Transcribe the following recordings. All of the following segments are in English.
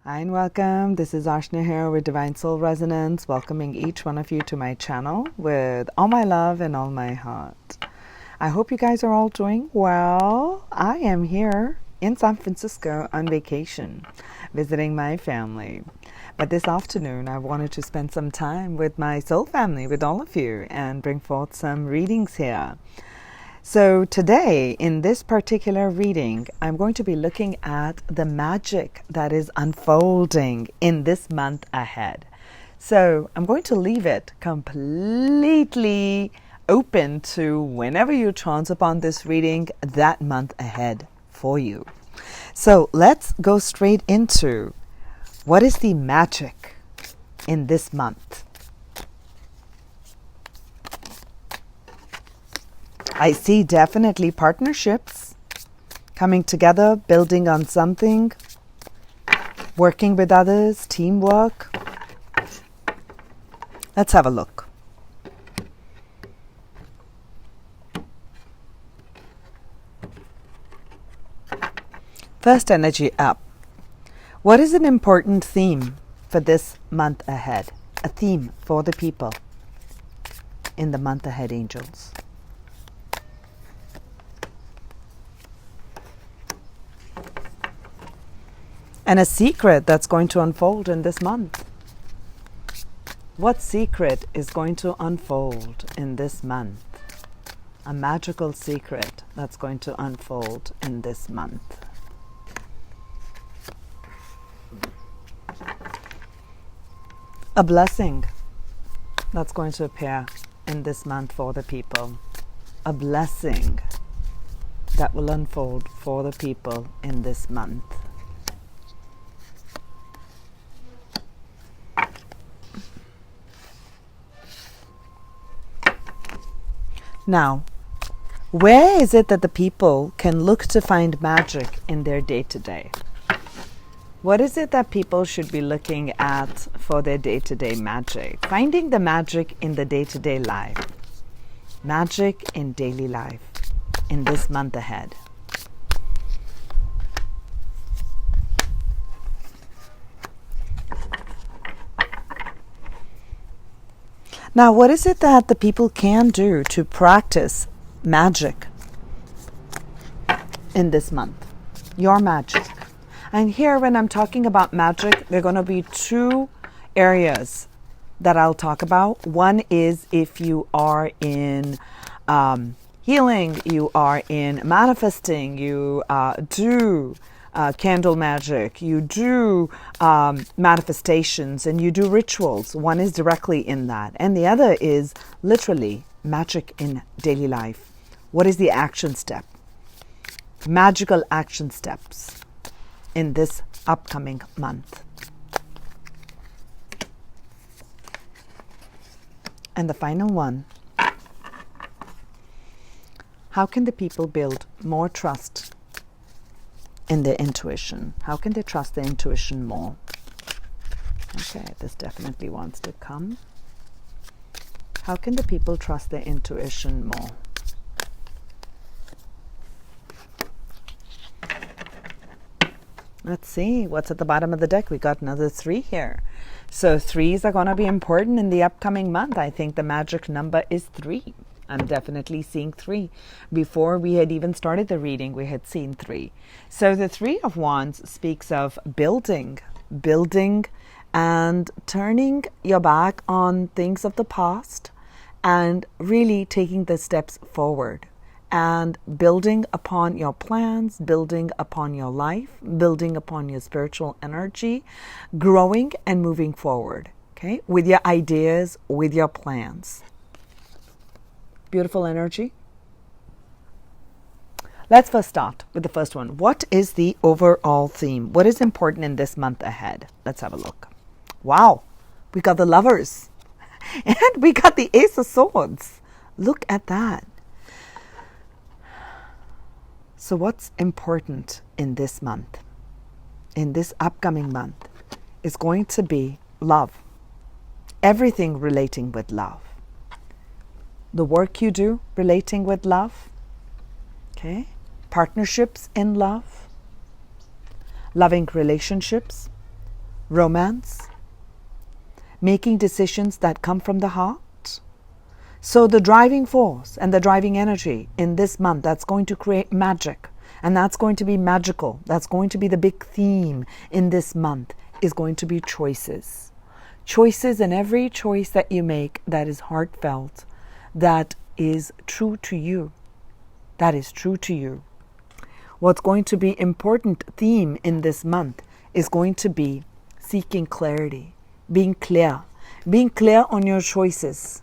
Hi and welcome. This is Archana here with Divine Soul Resonance, welcoming each one of you to my channel with all my love and all my heart. I hope you guys are all doing well. I am here in San Francisco on vacation, visiting my family. But this afternoon, I wanted to spend some time with my soul family, with all of you, and bring forth some readings here. So today, in this particular reading, I'm going to be looking at the magic that is unfolding in this month ahead. So I'm going to leave it completely open to whenever you chance upon this reading that month ahead for you. So let's go straight into what is the magic in this month. I see definitely partnerships coming together, building on something, working with others, teamwork. Let's have a look. First energy up. What is an important theme for this month ahead? A theme for the people in the month ahead, angels. And a secret that's going to unfold in this month. What secret is going to unfold in this month? A magical secret that's going to unfold in this month. A blessing that's going to appear in this month for the people. A blessing that will unfold for the people in this month. Now, where is it that the people can look to find magic in their day-to-day? What is it that people should be looking at for their day-to-day magic? Finding the magic in the day-to-day life. Magic in daily life in this month ahead. Now, what is it that the people can do to practice magic in this month? Your magic. And here, when I'm talking about magic, there are going to be two areas that I'll talk about. One is if you are in healing, you are in manifesting, you do candle magic, you do manifestations, and you do rituals. One is directly in that, and the other is literally magic in daily life. What is the action step? Magical action steps in this upcoming month. And the final one, how can the people build more trust in their intuition? How can they trust their intuition more? Okay, this definitely wants to come. How can the people trust their intuition more? Let's see what's at the bottom of the deck. We got another 3 here. So 3s are going to be important in the upcoming month. I think the magic number is 3. I'm definitely seeing 3. Before we had even started the reading, we had seen 3. So the 3 of Wands speaks of building and turning your back on things of the past and really taking the steps forward and building upon your plans, building upon your life, building upon your spiritual energy, growing and moving forward, okay, with your ideas, with your plans. Beautiful energy. Let's first start with the first one. What is the overall theme? What is important in this month ahead? Let's have a look. Wow, we got the Lovers and we got the Ace of Swords. Look at that. So what's important in this month, in this upcoming month, is going to be love. Everything relating with love. The work you do relating with love, okay? Partnerships in love, loving relationships, romance, making decisions that come from the heart. So the driving force and the driving energy in this month that's going to create magic, and that's going to be magical, that's going to be the big theme in this month, is going to be choices. Choices, and every choice that you make that is heartfelt, that is true to you. That is true to you. What's going to be important theme in this month is going to be seeking clarity, being clear on your choices.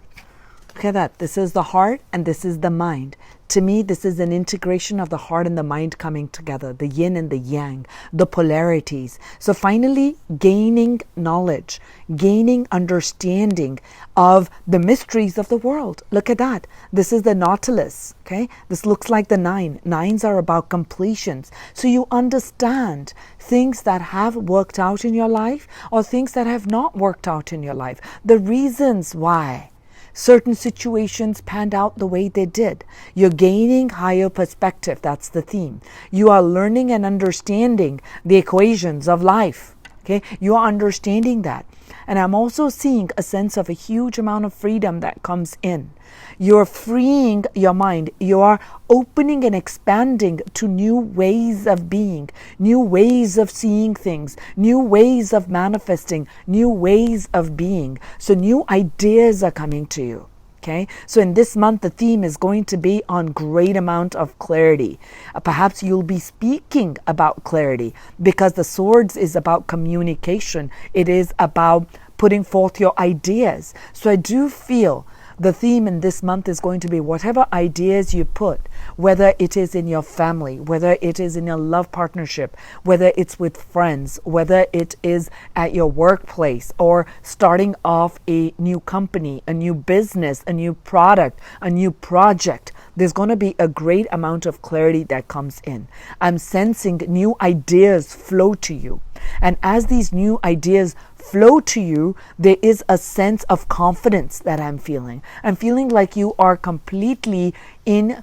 Look at that. This is the heart and this is the mind. To me, this is an integration of the heart and the mind coming together, the yin and the yang, the polarities. So finally, gaining knowledge, gaining understanding of the mysteries of the world. Look at that. This is the Nautilus, okay? This looks like the nine. Nines are about completions. So you understand things that have worked out in your life or things that have not worked out in your life. The reasons why certain situations panned out the way they did. You're gaining higher perspective. That's the theme. You are learning and understanding the equations of life. Okay, you are understanding that. And I'm also seeing a sense of a huge amount of freedom that comes in. You're freeing your mind. You are opening and expanding to new ways of being, new ways of seeing things, new ways of manifesting, new ways of being. So new ideas are coming to you. Okay, so in this month, the theme is going to be on great amount of clarity. Perhaps you'll be speaking about clarity because the swords is about communication. It is about putting forth your ideas. So I do feel the theme in this month is going to be whatever ideas you put, whether it is in your family, whether it is in your love partnership, whether it's with friends, whether it is at your workplace or starting off a new company, a new business, a new product, a new project. There's going to be a great amount of clarity that comes in. I'm sensing new ideas flow to you. And as these new ideas flow to you, there is a sense of confidence that I'm feeling. I'm feeling like you are completely in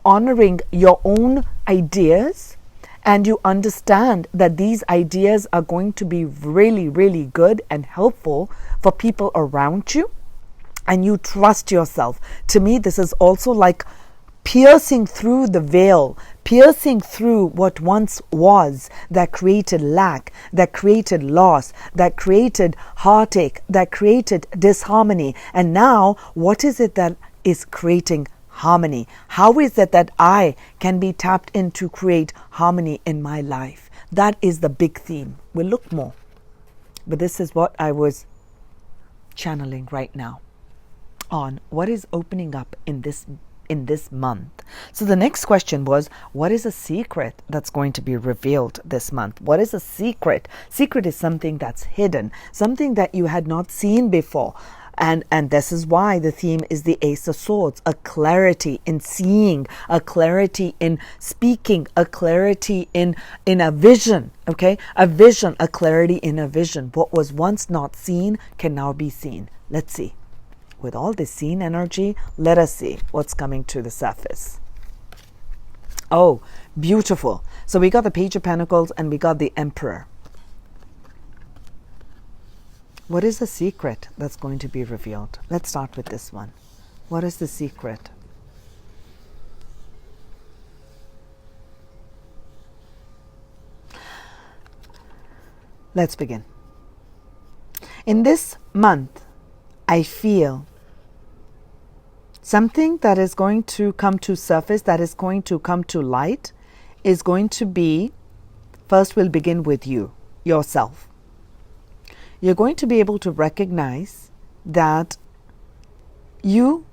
honoring your own ideas, and you understand that these ideas are going to be really, really good and helpful for people around you, and you trust yourself. To me, this is also like piercing through the veil, piercing through what once was that created lack, that created loss, that created heartache, that created disharmony. And now, what is it that is creating harmony? How is it that I can be tapped in to create harmony in my life? That is the big theme. We'll look more. But this is what I was channeling right now on what is opening up in this month. So the next question was, what is a secret that's going to be revealed this month? What is a secret? Secret is something that's hidden, something that you had not seen before. And this is why the theme is the Ace of Swords, a clarity in seeing, a clarity in speaking, a clarity in a vision, okay? A vision, a clarity in a vision. What was once not seen can now be seen. Let's see. With all this seen energy, let us see what's coming to the surface. Oh, beautiful. So we got the Page of Pentacles and we got the Emperor. What is the secret that's going to be revealed? Let's start with this one. What is the secret? Let's begin. In this month, I feel something that is going to come to surface, that is going to come to light, is going to be, first we'll begin with you, yourself. You're going to be able to recognize that you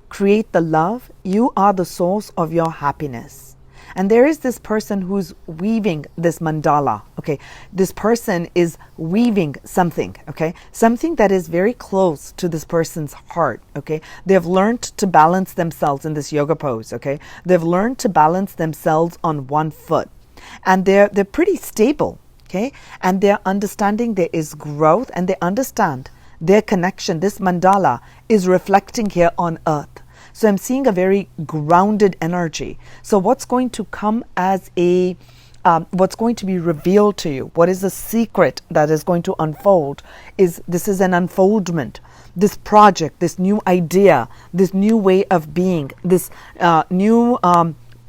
create the love, you are the source of your happiness. And there is this person who's weaving this mandala, okay? This person is weaving something, okay? Something that is very close to this person's heart, okay? They've learned to balance themselves in this yoga pose, okay? They've learned to balance themselves on one foot. And they're pretty stable, okay? And they're understanding there is growth, and they understand their connection. This mandala is reflecting here on earth. So I'm seeing a very grounded energy. So what's going to come as a what's going to be revealed to you, what is the secret that is going to unfold, this is an unfoldment. This project, this new idea, this new way of being, this new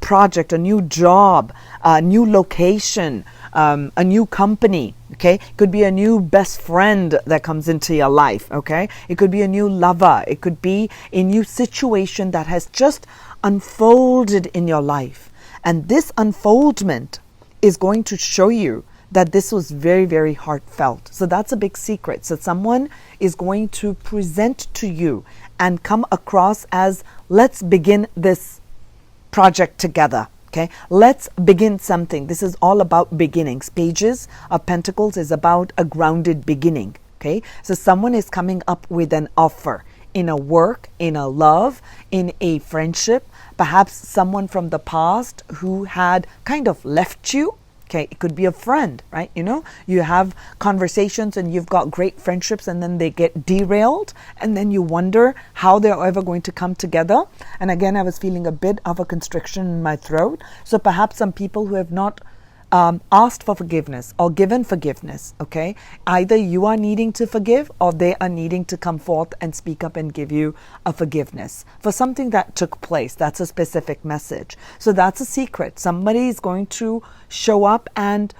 project, a new job, a new location, a new company, okay? It could be a new best friend that comes into your life, okay? It could be a new lover. It could be a new situation that has just unfolded in your life. And this unfoldment is going to show you that this was very, very heartfelt. So that's a big secret. So someone is going to present to you and come across as, let's begin this project together. Okay, let's begin something. This is all about beginnings. Pages of Pentacles is about a grounded beginning. Okay, so someone is coming up with an offer in a work, in a love, in a friendship, perhaps someone from the past who had kind of left you. Okay, it could be a friend, right? You know, you have conversations and you've got great friendships and then they get derailed and then you wonder how they're ever going to come together. And again, I was feeling a bit of a constriction in my throat. So perhaps some people who have not asked for forgiveness or given forgiveness, okay? Either you are needing to forgive or they are needing to come forth and speak up and give you a forgiveness for something that took place. That's a specific message. So that's a secret. Somebody is going to show up and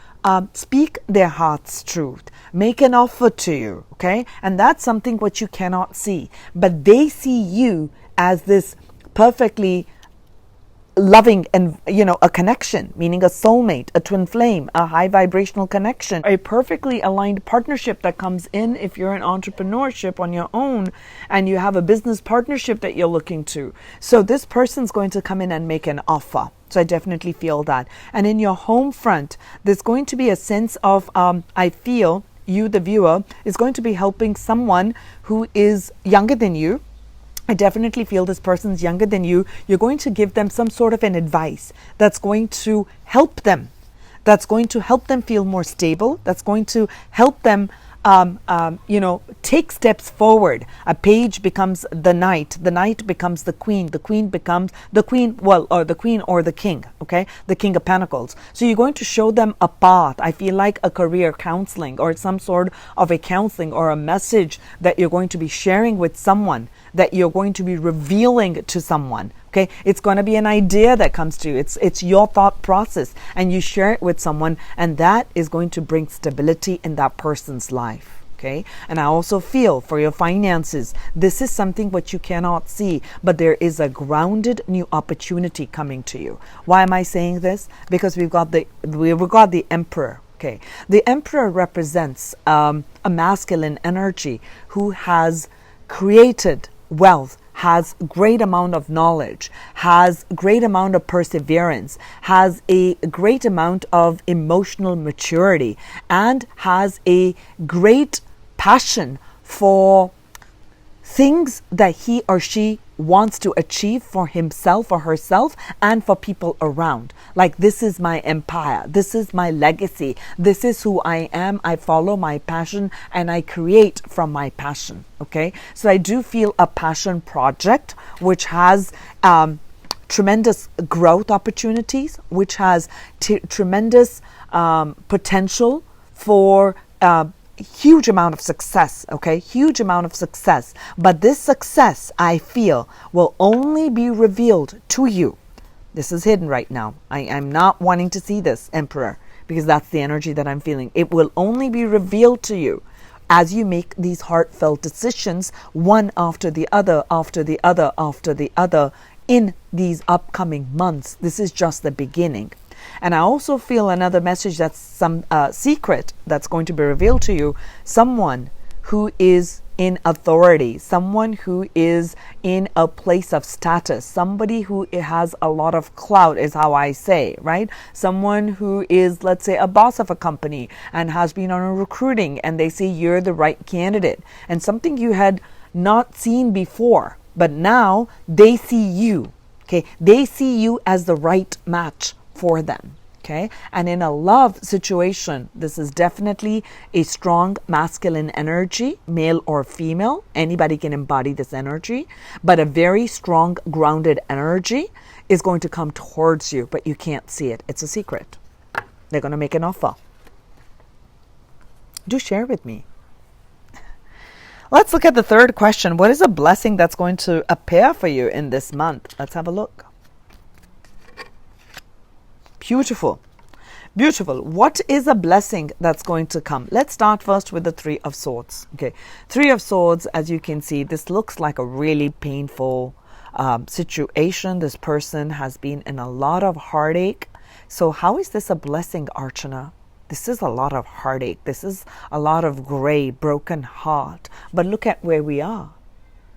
speak their heart's truth, make an offer to you, okay? And that's something what you cannot see. But they see you as this perfectly loving and, you know, a connection, meaning a soulmate, a twin flame, a high vibrational connection, a perfectly aligned partnership that comes in if you're in entrepreneurship on your own and you have a business partnership that you're looking to. So this person's going to come in and make an offer. So I definitely feel that. And in your home front, there's going to be a sense of, I feel you, the viewer, is going to be helping someone who is younger than you. I definitely feel this person's younger than you. You're going to give them some sort of an advice that's going to help them. That's going to help them feel more stable. That's going to help them, take steps forward. A page becomes the knight becomes the queen becomes the queen, or the queen or the king, okay? The king of pentacles. So you're going to show them a path. I feel like a career counseling or some sort of a counseling or a message that you're going to be sharing with someone, that you're going to be revealing to someone. Okay, it's going to be an idea that comes to you. It's your thought process and you share it with someone, and that is going to bring stability in that person's life. Okay, and I also feel for your finances, this is something what you cannot see, but there is a grounded new opportunity coming to you. Why am I saying this? Because we've got the Emperor. Okay, the Emperor represents a masculine energy who has created wealth, has great amount of knowledge, has great amount of perseverance, has a great amount of emotional maturity, and has a great passion for things that he or she wants to achieve for himself or herself and for people around. Like, this is my empire, this is my legacy, this is who I am, I follow my passion and I create from my passion. Okay, so I do feel a passion project which has tremendous growth opportunities, which has tremendous potential for huge amount of success. Okay, huge amount of success. But this success, I feel, will only be revealed to you. This is hidden right now. I'm not wanting to see this, Emperor, because that's the energy that I'm feeling. It will only be revealed to you as you make these heartfelt decisions, one after the other, after the other, after the other, in these upcoming months. This is just the beginning. And I also feel another message, that's some secret that's going to be revealed to you. Someone who is in authority, someone who is in a place of status, somebody who has a lot of clout is how I say, right? Someone who is, let's say, a boss of a company and has been on a recruiting and they say you're the right candidate, and something you had not seen before, but now they see you. Okay, they see you as the right match for them. Okay, and in a love situation, this is definitely a strong masculine energy, male or female. Anybody can embody this energy, but a very strong grounded energy is going to come towards you, but you can't see it. It's a secret. They're going to make an offer. Do share with me. Let's look at the third question. What is a blessing that's going to appear for you in this month? Let's have a look. Beautiful. Beautiful. What is a blessing that's going to come? Let's start first with the Three of Swords. Okay. Three of Swords, as you can see, this looks like a really painful situation. This person has been in a lot of heartache. So how is this a blessing, Archana? This is a lot of heartache. This is a lot of gray, broken heart. But look at where we are.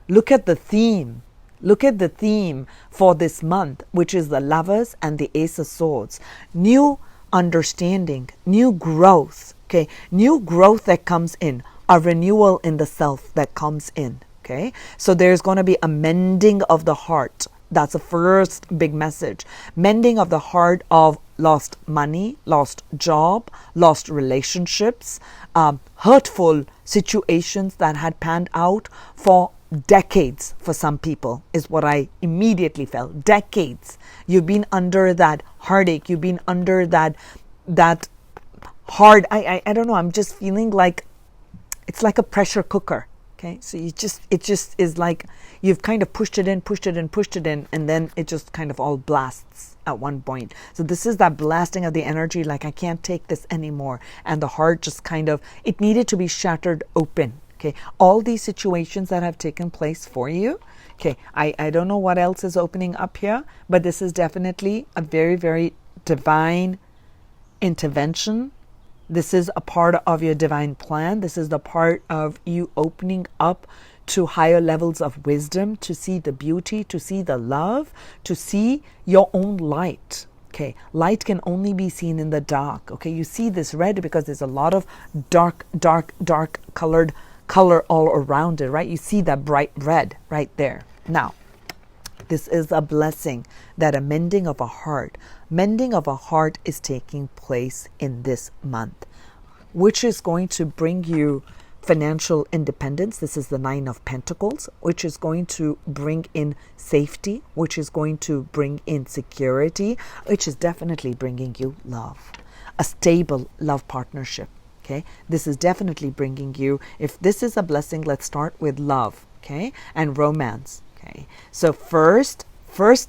Look at the theme. Look at the theme for this month, which is the Lovers and the Ace of Swords. New understanding, new growth, okay? New growth that comes in, a renewal in the self that comes in, okay? So there's going to be a mending of the heart. That's the first big message. Mending of the heart of lost money, lost job, lost relationships, hurtful situations that had panned out for decades for some people is what I immediately felt. Decades. You've been under that heartache. You've been under that hard, I don't know, I'm just feeling like it's like a pressure cooker. Okay, so it just is like you've kind of pushed it in, and then it just kind of all blasts at one point. So this is that blasting of the energy, like I can't take this anymore. And the heart just kind of, it needed to be shattered open. Okay, all these situations that have taken place for you. Okay, I don't know what else is opening up here, but this is definitely a very, very divine intervention. This is a part of your divine plan. This is the part of you opening up to higher levels of wisdom, to see the beauty, to see the love, to see your own light. Okay, light can only be seen in the dark. Okay, you see this red because there's a lot of dark color all around it, right? You see that bright red right there. Now, this is a blessing, that a mending of a heart. Mending of a heart is taking place in this month, which is going to bring you financial independence. This is the Nine of Pentacles, which is going to bring in safety, which is going to bring in security, which is definitely bringing you love, a stable love partnership. Okay, this is definitely bringing you, if this is a blessing, let's start with love, okay, and romance. Okay, so first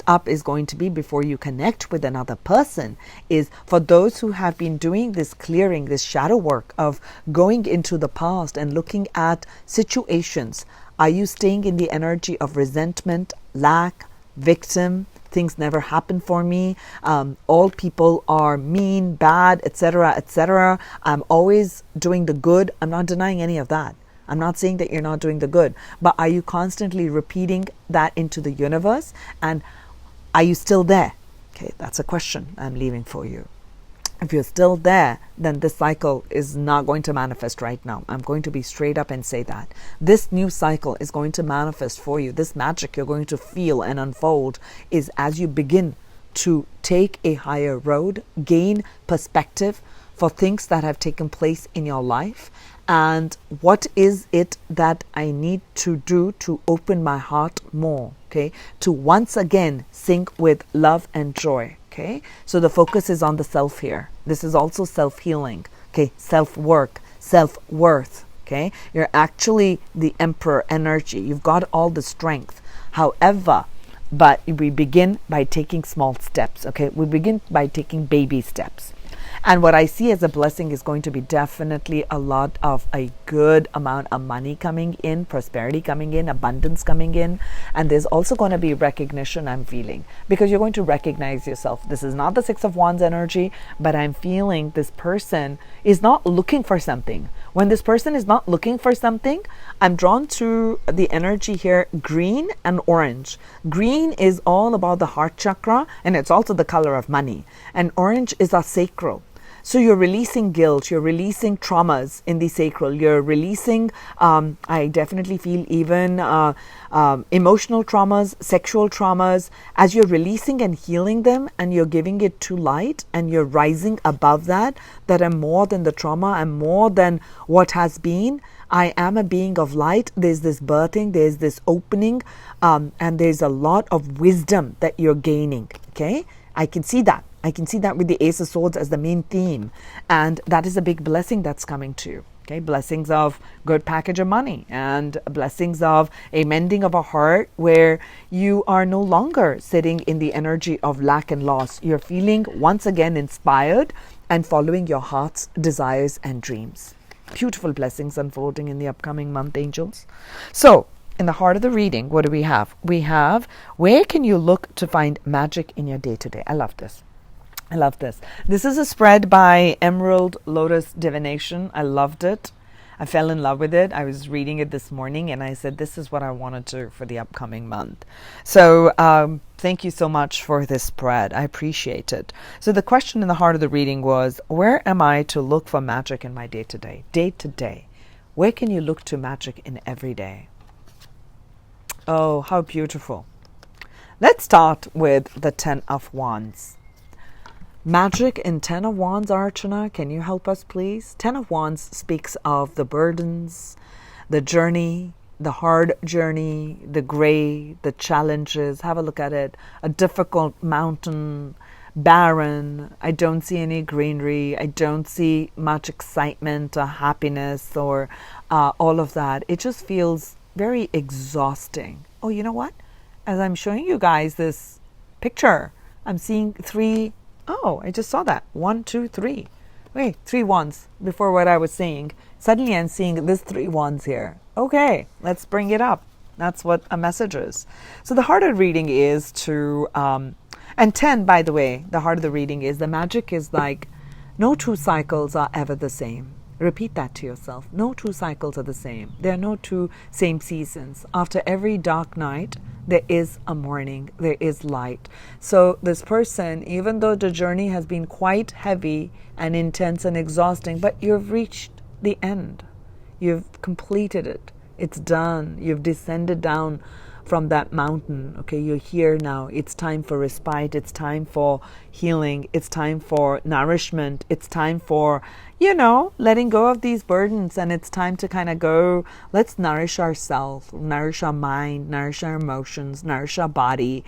up is going to be, before you connect with another person, is for those who have been doing this clearing, this shadow work of going into the past and looking at situations. Are you staying in the energy of resentment, lack, victim? Things never happen for me. All people are mean, bad, etc., etc. I'm always doing the good. I'm not denying any of that. I'm not saying that you're not doing the good, but are you constantly repeating that into the universe? And are you still there? Okay, that's a question I'm leaving for you. If you're still there, then this cycle is not going to manifest right now. I'm going to be straight up and say that. This new cycle is going to manifest for you. This magic you're going to feel and unfold is as you begin to take a higher road, gain perspective for things that have taken place in your life. And what is it that I need to do to open my heart more, okay? To once again sync with love and joy, okay? So the focus is on the self here. This is also self-healing, okay? Self-work, self-worth, okay? You're actually the Emperor energy. You've got all the strength. However, but we begin by taking small steps, okay? We begin by taking baby steps. And what I see as a blessing is going to be definitely a lot of a good amount of money coming in, prosperity coming in, abundance coming in. And there's also going to be recognition, I'm feeling, because you're going to recognize yourself. This is not the Six of Wands energy, but I'm feeling this person is not looking for something. When this person is not looking for something, I'm drawn to the energy here, green and orange. Green is all about the heart chakra, and it's also the color of money. And orange is our sacral. So you're releasing guilt, you're releasing traumas in the sacral, you're releasing, I definitely feel even emotional traumas, sexual traumas. As you're releasing and healing them and you're giving it to light and you're rising above that I'm more than the trauma, I'm more than what has been. I am a being of light. There's this birthing, there's this opening, and there's a lot of wisdom that you're gaining, okay? I can see that. I can see that with the Ace of Swords as the main theme. And that is a big blessing that's coming to you. Okay, blessings of good package of money and blessings of a mending of a heart where you are no longer sitting in the energy of lack and loss. You're feeling once again inspired and following your heart's desires and dreams. Beautiful blessings unfolding in the upcoming month, angels. So, in the heart of the reading, what do we have? We have, where can you look to find magic in your day-to-day? I love this. I love this. This is a spread by Emerald Lotus Divination. I loved it. I fell in love with it. I was reading it this morning and I said, this is what I want to do for the upcoming month. So thank you so much for this spread. I appreciate it. So the question in the heart of the reading was, where am I to look for magic in my day-to-day? Day-to-day. Where can you look to magic in every day? Oh, how beautiful. Let's start with the 10 of Wands. Magic in 10 of Wands, Archana, can you help us please? 10 of Wands speaks of the burdens, the journey, the hard journey, the gray, the challenges. Have a look at it. A difficult mountain, barren. I don't see any greenery. I don't see much excitement or happiness or all of that. It just feels very exhausting. Oh, you know what? As I'm showing you guys this picture, I'm seeing 3. Oh, I just saw that. 1, 2, 3. Wait, 3 wands before what I was saying. Suddenly I'm seeing this 3 wands here. Okay, let's bring it up. That's what a message is. So the heart of the reading is to, and 10, by the way, the heart of the reading is the magic is like, no 2 cycles are ever the same. Repeat that to yourself. No 2 cycles are the same. There are no 2 same seasons. After every dark night, there is a morning. There is light. So this person, even though the journey has been quite heavy and intense and exhausting, but you've reached the end. You've completed it. It's done. You've descended down from that mountain. Okay, you're here now. It's time for respite. It's time for healing. It's time for nourishment. It's time for, letting go of these burdens. And it's time to kind of go, let's nourish ourselves, nourish our mind, nourish our emotions, nourish our body,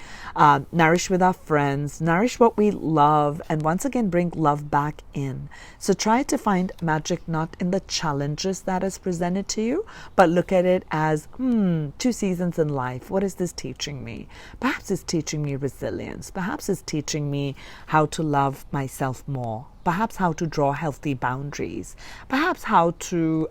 nourish with our friends, nourish what we love, and once again bring love back in. So try to find magic not in the challenges that is presented to you, but look at it as 2 seasons in life. What is this teaching me? Perhaps it's teaching me resilience. Perhaps it's teaching me how to love myself more. Perhaps how to draw healthy boundaries. Perhaps how to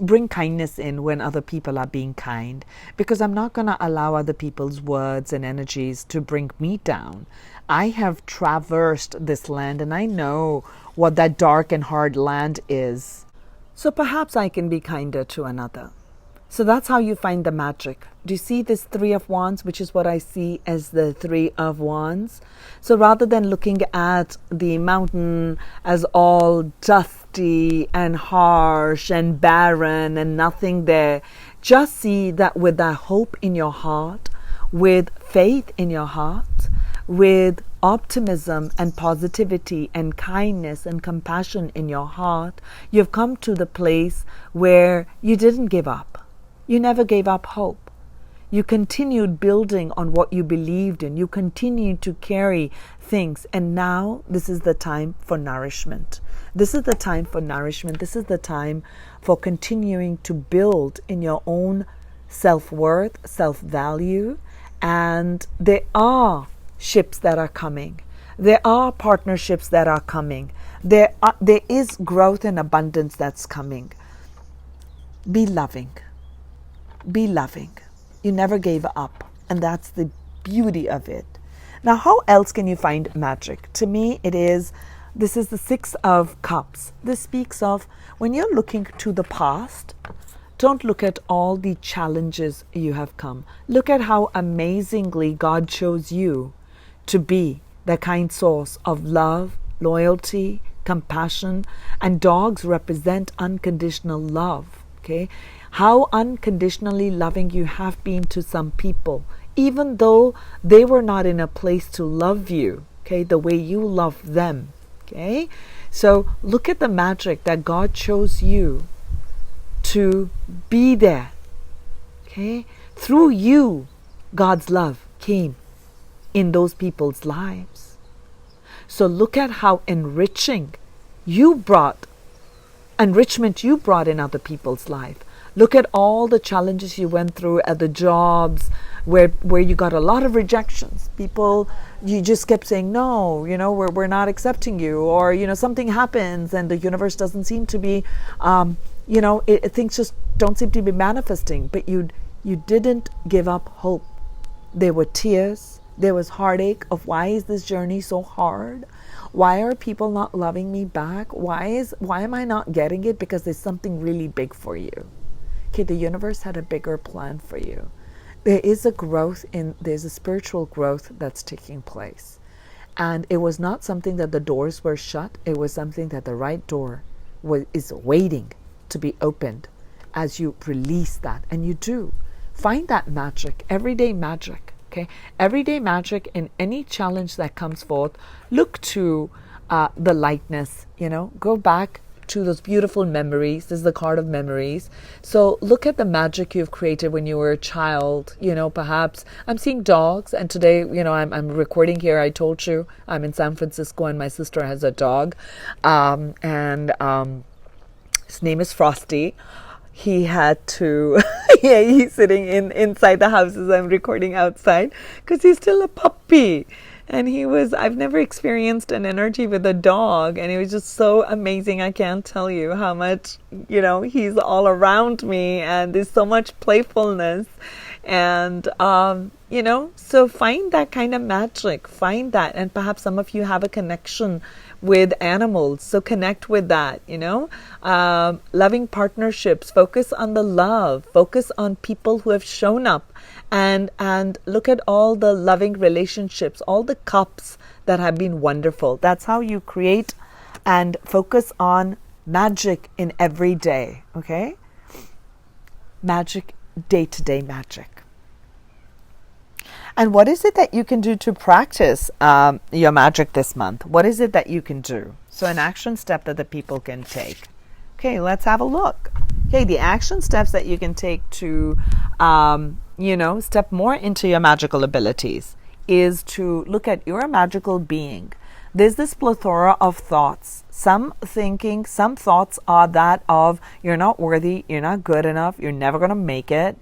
bring kindness in when other people are being kind. Because I'm not going to allow other people's words and energies to bring me down. I have traversed this land and I know what that dark and hard land is. So perhaps I can be kinder to another. So that's how you find the magic. Do you see this 3 of Wands, which is what I see as the 3 of Wands? So rather than looking at the mountain as all dusty and harsh and barren and nothing there, just see that with that hope in your heart, with faith in your heart, with optimism and positivity and kindness and compassion in your heart, you've come to the place where you didn't give up. You never gave up hope. You continued building on what you believed in. You continued to carry things. And now this is the time for nourishment. This is the time for nourishment. This is the time for continuing to build in your own self-worth, self-value. And there are ships that are coming. There are partnerships that are coming. There is growth and abundance that's coming. Be loving. Be loving. You never gave up. And that's the beauty of it. Now, how else can you find magic? To me, this is the 6 of Cups. This speaks of when you're looking to the past, don't look at all the challenges you have come. Look at how amazingly God chose you to be the kind source of love, loyalty, compassion, and dogs represent unconditional love. Okay? How unconditionally loving you have been to some people, even though they were not in a place to love you, okay, the way you love them, okay? So look at the magic that God chose you to be there, okay? Through you, God's love came in those people's lives. So look at how enrichment you brought in other people's life. Look at all the challenges you went through at the jobs where you got a lot of rejections. People, you just kept saying, no, we're not accepting you, or, something happens and the universe doesn't seem to be, things just don't seem to be manifesting. But you didn't give up hope. There were tears. There was heartache of, why is this journey so hard? Why are people not loving me back? Why am I not getting it? Because there's something really big for you. Okay, the universe had a bigger plan for you. There's a spiritual growth that's taking place. And it was not something that the doors were shut. It was something that the right door is waiting to be opened as you release that. And you do. Find that magic, everyday magic. Okay, everyday magic in any challenge that comes forth. Look to the lightness, go back to those beautiful memories. This is the card of memories. So look at the magic you've created when you were a child. Perhaps I'm seeing dogs, and today, I'm recording here. I told you I'm in San Francisco, and my sister has a dog, and his name is Frosty. He had to, he's sitting inside the house as I'm recording outside, because he's still a puppy. And I've never experienced an energy with a dog, and it was just so amazing. I can't tell you how much, he's all around me, and there's so much playfulness. And, so find that kind of magic, find that. And perhaps some of you have a connection with animals, so connect with that, loving partnerships, focus on the love, focus on people who have shown up, and look at all the loving relationships, all the cups that have been wonderful. That's how you create and focus on magic in every day. Okay, magic, day-to-day magic. And what is it that you can do to practice your magic this month? What is it that you can do? So an action step that the people can take. Okay, let's have a look. Okay, the action steps that you can take to, step more into your magical abilities is to look at your magical being. There's this plethora of thoughts. Some thoughts are that of, you're not worthy, you're not good enough, you're never going to make it.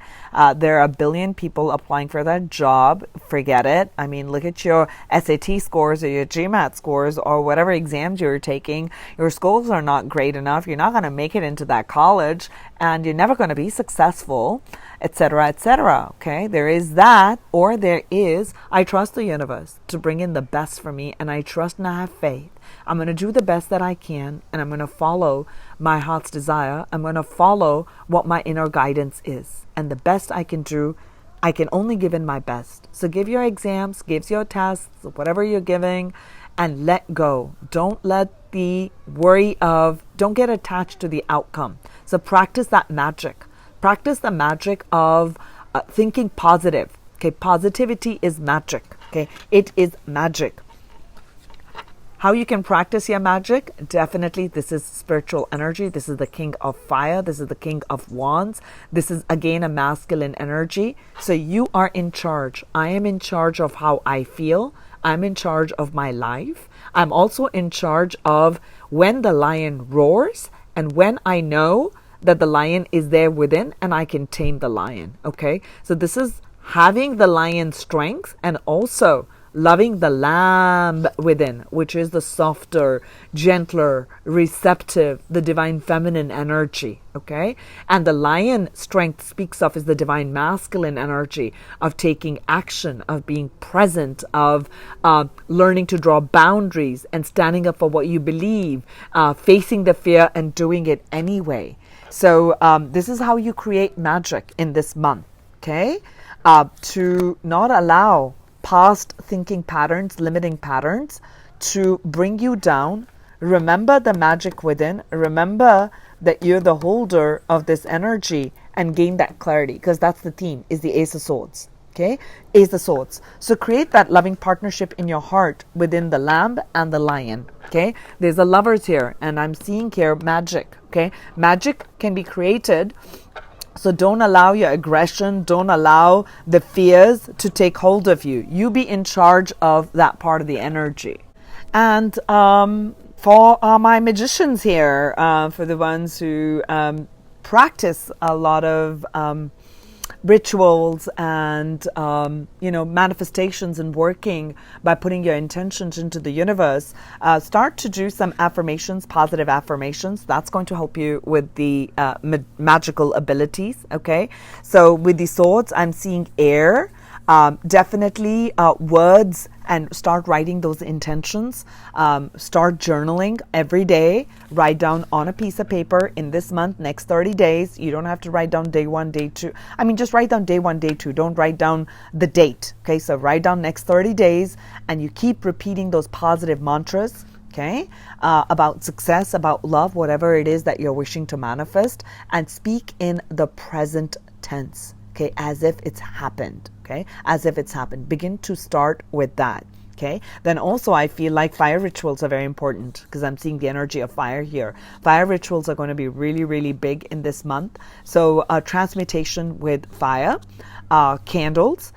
There are a billion people applying for that job. Forget it. I mean, look at your SAT scores or your GMAT scores or whatever exams you're taking. Your scores are not great enough. You're not going to make it into that college, and you're never going to be successful, etc., etc. Okay, there is that, or there is, I trust the universe to bring in the best for me, and I trust and I have faith. I'm going to do the best that I can, and I'm going to follow my heart's desire. I'm going to follow what my inner guidance is. And the best I can do, I can only give in my best. So give your exams, give your tests, whatever you're giving, and let go. Don't let the worry don't get attached to the outcome. So practice that magic. Practice the magic of thinking positive. Okay, positivity is magic. Okay, it is magic. How you can practice your magic? Definitely, this is spiritual energy. This is the king of fire. This is the king of wands. This is, again, a masculine energy. So you are in charge. I am in charge of how I feel. I'm in charge of my life. I'm also in charge of when the lion roars and when I know that the lion is there within and I can tame the lion. Okay, so this is having the lion's strength and also loving the lamb within, which is the softer, gentler, receptive, the divine feminine energy. Okay, and the lion strength speaks of is the divine masculine energy of taking action, of being present, of learning to draw boundaries and standing up for what you believe, facing the fear and doing it anyway. So this is how you create magic in this month. Okay, to not allow past thinking patterns, limiting patterns to bring you down. Remember the magic within. Remember that you're the holder of this energy and gain that clarity, because that's the theme, is the Ace of Swords. Okay, Ace of Swords. So create that loving partnership in your heart within the lamb and the lion. Okay, there's a lovers here, and I'm seeing here magic. Okay, magic can be created. So don't allow your aggression, don't allow the fears to take hold of you. You be in charge of that part of the energy. And for my magicians here, for the ones who practice a lot of rituals and manifestations and working by putting your intentions into the universe, start to do some affirmations, positive affirmations. That's going to help you with the magical abilities. Okay, so with the swords, I'm seeing air. Definitely words, and start writing those intentions. Start journaling every day. Write down on a piece of paper in this month, next 30 days. You don't have to write down day 1, day 2. I mean, just write down day 1, day 2. Don't write down the date. Okay, so write down next 30 days, and you keep repeating those positive mantras. Okay, about success, about love, whatever it is that you're wishing to manifest, and speak in the present tense. Okay, as if it's happened. Okay, as if it's happened. Begin to start with that. Okay, then also I feel like fire rituals are very important because I'm seeing the energy of fire here. Fire rituals are going to be really, really big in this month. So transmutation with fire, candles.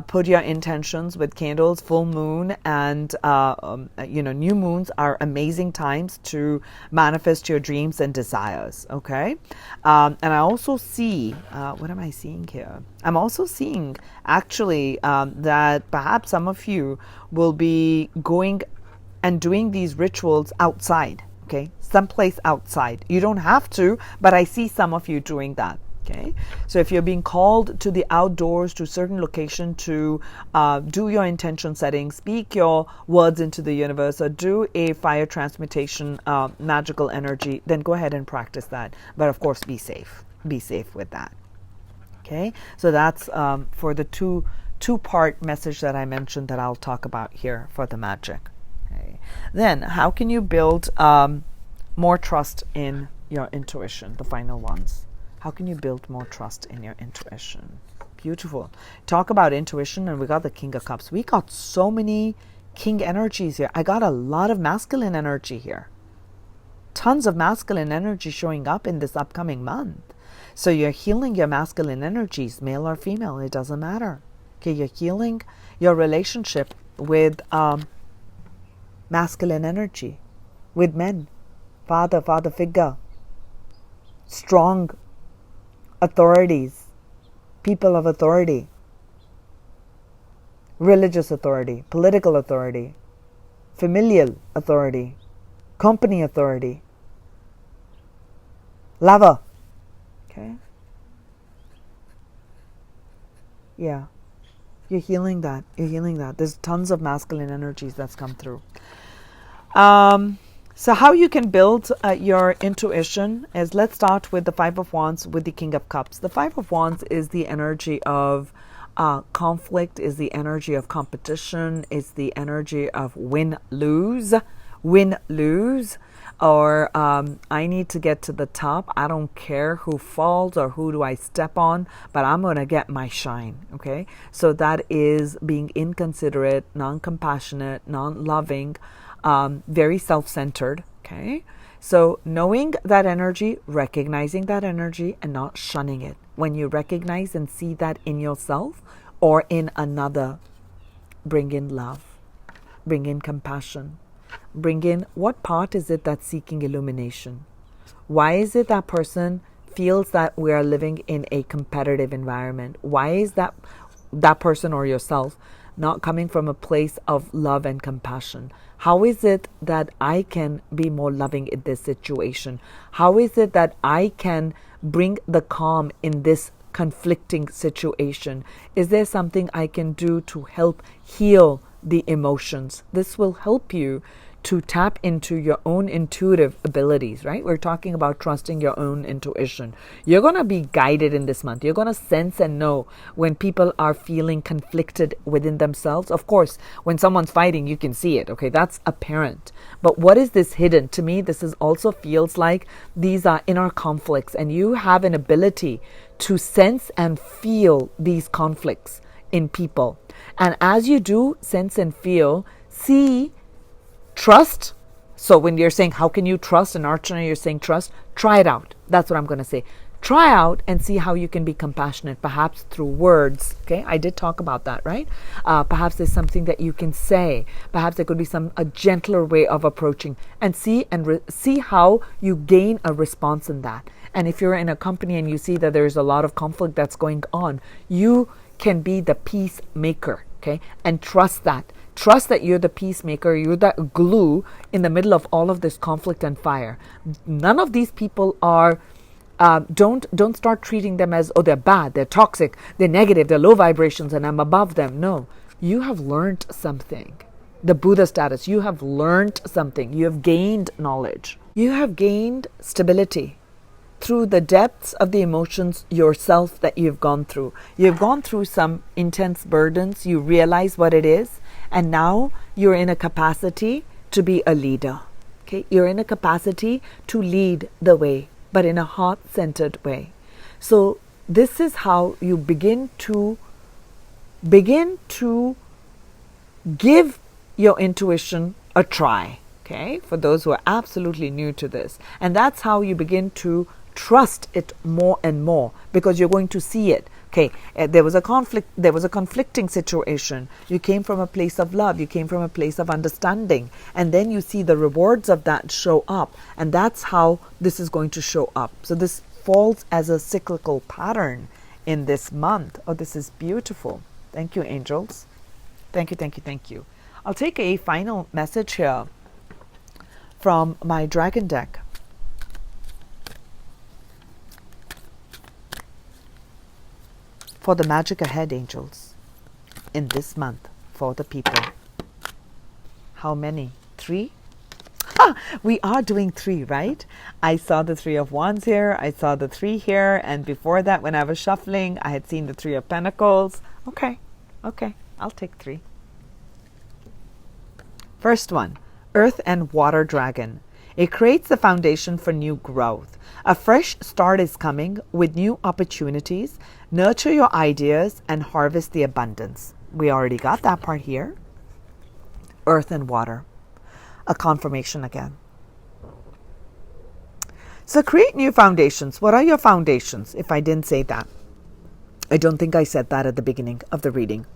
Put your intentions with candles. Full moon and new moons are amazing times to manifest your dreams and desires. Okay, and I also see what am I seeing here? I'm also seeing actually that perhaps some of you will be going and doing these rituals outside. Okay, someplace outside. You don't have to, but I see some of you doing that. Okay, so if you're being called to the outdoors, to a certain location to do your intention setting, speak your words into the universe, or do a fire transmutation magical energy, then go ahead and practice that. But of course, be safe. Be safe with that. Okay, so that's for the two-part message that I mentioned that I'll talk about here for the magic. Okay, then how can you build more trust in your intuition? The final ones. How can you build more trust in your intuition? Beautiful. Talk about intuition, and we got the King of Cups. We got so many king energies here. I got a lot of masculine energy here. Tons of masculine energy showing up in this upcoming month. So you're healing your masculine energies, male or female, it doesn't matter. Okay, you're healing your relationship with masculine energy, with men, father figure, strong authorities, people of authority, religious authority, political authority, familial authority, company authority, lover. Okay? Yeah. You're healing that. You're healing that. There's tons of masculine energies that's come through. So how you can build your intuition is, let's start with the Five of Wands with the King of Cups. The Five of Wands is the energy of conflict, is the energy of competition, is the energy of win-lose, or I need to get to the top. I don't care who falls or who do I step on, but I'm going to get my shine. Okay, so that is being inconsiderate, non-compassionate, non-loving, very self-centered. Okay, so knowing that energy, recognizing that energy, and not shunning it. When you recognize and see that in yourself or in another, bring in love, bring in compassion, bring in what part is it that's seeking illumination. Why is it that person feels that we are living in a competitive environment? Why is that person or yourself not coming from a place of love and compassion? How is it that I can be more loving in this situation? How is it that I can bring the calm in this conflicting situation? Is there something I can do to help heal the emotions? This will help you to tap into your own intuitive abilities, right? We're talking about trusting your own intuition. You're going to be guided in this month. You're going to sense and know when people are feeling conflicted within themselves. Of course, when someone's fighting, you can see it. Okay, that's apparent. But what is this hidden? To me, this is also feels like these are inner conflicts, and you have an ability to sense and feel these conflicts in people. And as you do sense and feel, see, trust. So when you're saying, how can you trust? And Archana, you're saying trust. Try it out. That's what I'm going to say. try out and see how you can be compassionate, perhaps through words. Okay, I did talk about that, right? Perhaps there's something that you can say. Perhaps there could be a gentler way of approaching, and see how you gain a response in that. And if you're in a company and you see that there's a lot of conflict that's going on, you can be the peacemaker, okay? And trust that. Trust that you're the peacemaker, you're the glue in the middle of all of this conflict and fire. None of these people are, don't start treating them as, oh, they're bad, they're toxic, they're negative, they're low vibrations, and I'm above them. No, you have learned something. The Buddha status, you have learned something. You have gained knowledge. You have gained stability through the depths of the emotions yourself that you've gone through. You've gone through some intense burdens. You realize what it is. And now you're in a capacity to be a leader. Okay, you're in a capacity to lead the way, but in a heart-centered way. So this is how you begin to give your intuition a try. Okay, for those who are absolutely new to this. And that's how you begin to trust it more and more, because you're going to see it. Okay, there was a conflict, there was a conflicting situation. You came from a place of love, you came from a place of understanding, and then you see the rewards of that show up, and that's how this is going to show up. So this falls as a cyclical pattern in this month. Oh, this is beautiful. Thank you, angels. Thank you, thank you, thank you. I'll take a final message here from my dragon deck. For the magic ahead, angels, in this month for the people. How many? 3? We are doing 3, right? I saw the 3 of Wands here. I saw the 3 here. And before that, when I was shuffling, I had seen the 3 of Pentacles. Okay. I'll take 3. First one, Earth and Water Dragon. It creates the foundation for new growth. A fresh start is coming with new opportunities. Nurture your ideas and harvest the abundance. We already got that part here. Earth and water. A confirmation again. So create new foundations. What are your foundations? If I didn't say that. I don't think I said that at the beginning of the reading.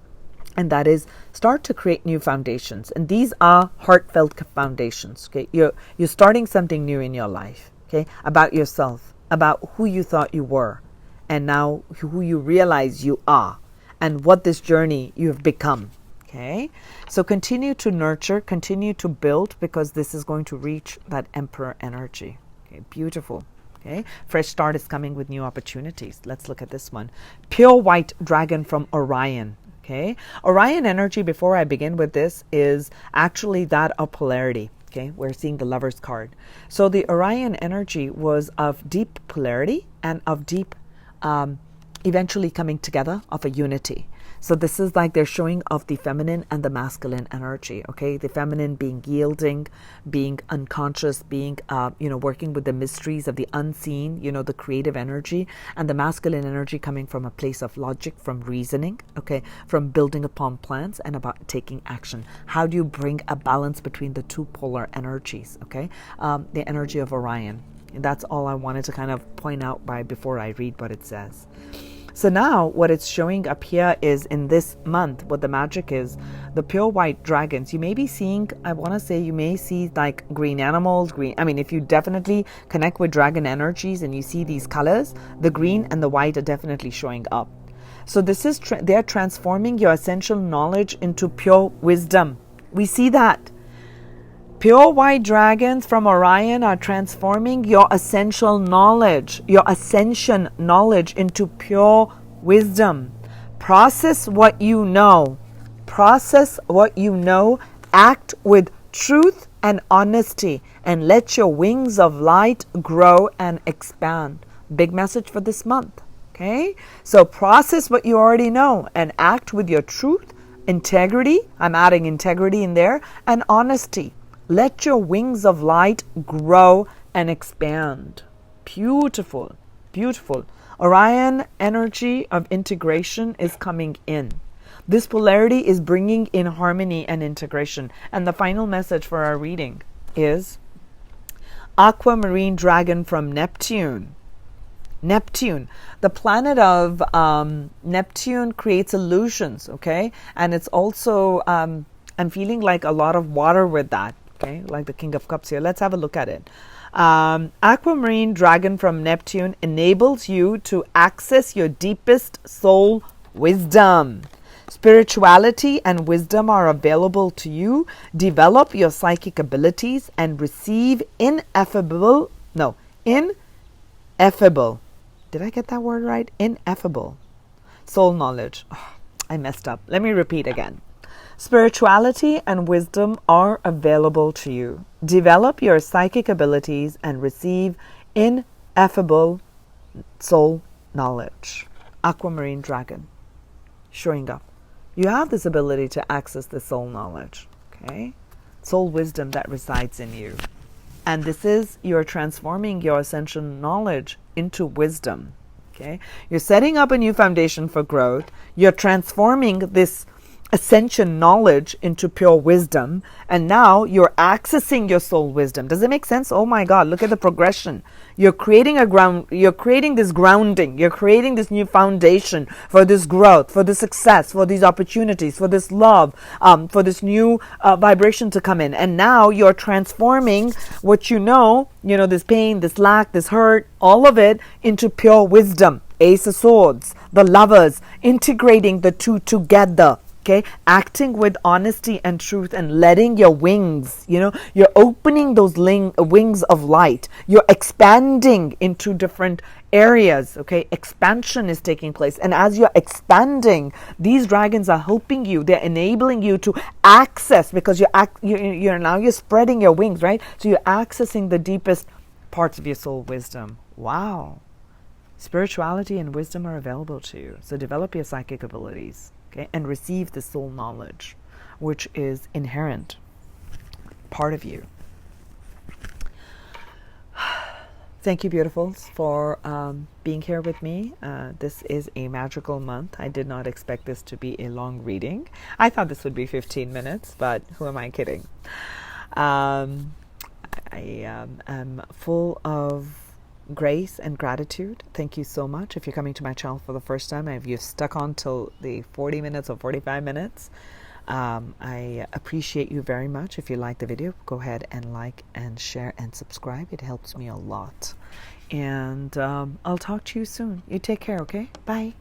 And that is, start to create new foundations. And these are heartfelt foundations. Okay, you're starting something new in your life. Okay, about yourself, about who you thought you were, and now who you realize you are, and what this journey you have become. Okay, so continue to nurture, continue to build, because this is going to reach that Emperor energy. Okay, beautiful. Okay, fresh start is coming with new opportunities. Let's look at this one. Pure white dragon from Orion. Okay, Orion energy, before I begin with this, is actually that of polarity. Okay, we're seeing the Lover's card. So the Orion energy was of deep polarity and of deep eventually coming together of a unity. So this is like they're showing of the feminine and the masculine energy. Okay, the feminine being yielding, being unconscious, being working with the mysteries of the unseen, the creative energy, and the masculine energy coming from a place of logic, from reasoning, okay, from building upon plans and about taking action. How do you bring a balance between the two polar energies? Okay, the energy of Orion. And that's all I wanted to kind of point out before I read what it says. So now what it's showing up here is, in this month, what the magic is, the pure white dragons. You may be seeing, I want to say, you may see like green animals, if you definitely connect with dragon energies and you see these colors, the green and the white are definitely showing up. So this is, they're transforming your essential knowledge into pure wisdom. We see that. Pure white dragons from Orion are transforming your essential knowledge, your ascension knowledge, into pure wisdom. Process what you know. Process what you know. Act with truth and honesty, and let your wings of light grow and expand. Big message for this month. Okay? So process what you already know and act with your truth, integrity. I'm adding integrity in there, and honesty. Let your wings of light grow and expand. Beautiful, beautiful. Orion energy of integration is coming in. This polarity is bringing in harmony and integration. And the final message for our reading is Aquamarine Dragon from Neptune. Neptune, the planet of Neptune creates illusions, okay? And it's also, I'm feeling like a lot of water with that, okay? Like the King of Cups here. Let's have a look at it. Aquamarine dragon from Neptune enables you to access your deepest soul wisdom. Spirituality and wisdom are available to you. Develop your psychic abilities and receive ineffable. Did I get that word right? Ineffable soul knowledge. Oh, I messed up. Let me repeat again. Spirituality and wisdom are available to you. Develop your psychic abilities and receive ineffable soul knowledge. Aquamarine dragon. Showing up. You have this ability to access the soul knowledge. Okay? Soul wisdom that resides in you. And this is, you're transforming your ascension knowledge into wisdom. Okay? You're setting up a new foundation for growth. You're transforming this ascension knowledge into pure wisdom. And now you're accessing your soul wisdom. Does it make sense? Oh my God, look at the progression. You're creating you're creating this grounding. You're creating this new foundation for this growth, for this success, for these opportunities, for this love, for this new vibration to come in. And now you're transforming what this pain, this lack, this hurt, all of it into pure wisdom. Ace of Swords, the Lovers, integrating the two together. Okay, acting with honesty and truth and letting your wings, you're opening those wings of light. You're expanding into different areas. Okay, expansion is taking place. And as you're expanding, these dragons are helping you. They're enabling you to access, because you're spreading your wings, right? So you're accessing the deepest parts of your soul wisdom. Wow. Spirituality and wisdom are available to you. So develop your psychic abilities. Okay, and receive the soul knowledge, which is inherent, part of you. Thank you, beautifuls, for being here with me. This is a magical month. I did not expect this to be a long reading. I thought this would be 15 minutes, but who am I kidding? I am full of grace and gratitude. Thank you so much. If you're coming to my channel for the first time, if you've stuck on till the 40 minutes or 45 minutes, I appreciate you very much. If you like the video, go ahead and like and share and subscribe. It helps me a lot. And I'll talk to you soon. You take care, okay? Bye.